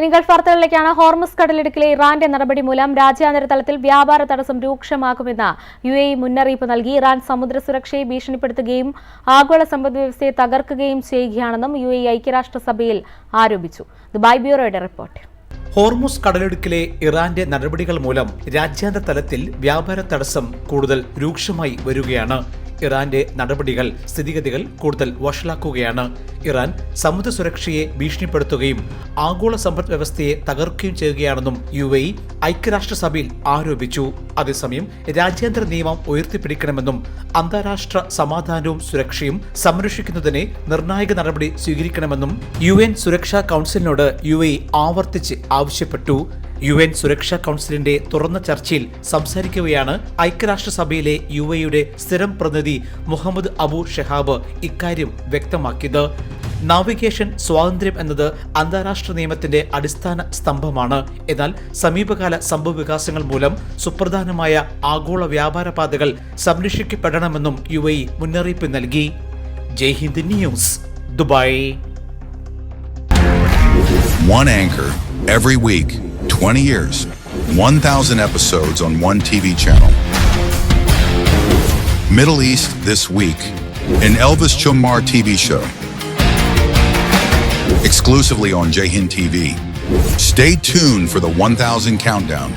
ഇനി Gulf വാർത്തകളിലേക്കാണ്. Hormuz കടലിടുക്കിലെ ഇറാന്റെ നടപടി മൂലം രാജ്യാന്തര തലത്തിൽ വ്യാപാര തടസ്സം രൂക്ഷമാകുമെന്ന് UAE മുന്നറിയിപ്പ് നൽകി. ഇറാൻ സമുദ്ര സുരക്ഷയെ ഭീഷണിപ്പെടുത്തുകയും ആഗോള സമ്പദ്വ്യവസ്ഥയെ തകർക്കുകയും ചെയ്യുകയാണെന്നും UAE ഐക്യരാഷ്ട്രസഭയിൽ ആരോപിച്ചു. ദുബായ് ബ്യൂറോയുടെ റിപ്പോർട്ട്. ഹോർമുസ് കടലിടുക്കിലെ ഇറാന്റെ നടപടികൾ മൂലം രാജ്യാന്തര തലത്തിൽ വ്യാപാര തടസ്സം കൂടുതൽ രൂക്ഷമായി വരികയാണ്. ഇറാന്റെ നടപടികൾ സ്ഥിതിഗതികൾ കൂടുതൽ വഷളാക്കുകയാണ്. ഇറാൻ സമുദ്ര സുരക്ഷയെ ഭീഷണിപ്പെടുത്തുകയും ആഗോള സമ്പദ് വ്യവസ്ഥയെ തകർക്കുകയും ചെയ്യുകയാണെന്നും UAE ഐക്യരാഷ്ട്രസഭയിൽ ആരോപിച്ചു. അതേസമയം രാജ്യാന്തര നിയമം ഉയർത്തിപ്പിടിക്കണമെന്നും അന്താരാഷ്ട്ര സമാധാനവും സുരക്ഷയും സംരക്ഷിക്കുന്നതിന് നിർണായക നടപടി സ്വീകരിക്കണമെന്നും UN സുരക്ഷാ കൗൺസിലിനോട് UAE ആവർത്തിച്ച് ആവശ്യപ്പെട്ടു. UN സുരക്ഷാ കൗൺസിലിന്റെ തുറന്ന ചർച്ചയിൽ സംസാരിക്കവെയാണ് ഐക്യരാഷ്ട്രസഭയിലെ UAEയുടെ സ്ഥിരം പ്രതിനിധി മുഹമ്മദ് അബു ഷഹാബ് ഇക്കാര്യം വ്യക്തമാക്കിയത്. നാവിഗേഷൻ സ്വാതന്ത്ര്യം എന്നത് അന്താരാഷ്ട്ര നിയമത്തിന്റെ അടിസ്ഥാന സ്തംഭമാണ്. എന്നാൽ സമീപകാല സംഭവവികാസങ്ങൾ മൂലം സുപ്രധാനമായ ആഗോള വ്യാപാര പാതകൾ സംരക്ഷിക്കപ്പെടണമെന്നും UAE മുന്നറിയിപ്പ് നൽകി. Jai Hind news, Dubai. One anchor every week, 20 years, 1,000 episodes on one TV channel. Middle East This Week, an Elvis Chumar TV show. Exclusively on Jai Hind TV. Stay tuned for the 1,000 countdown.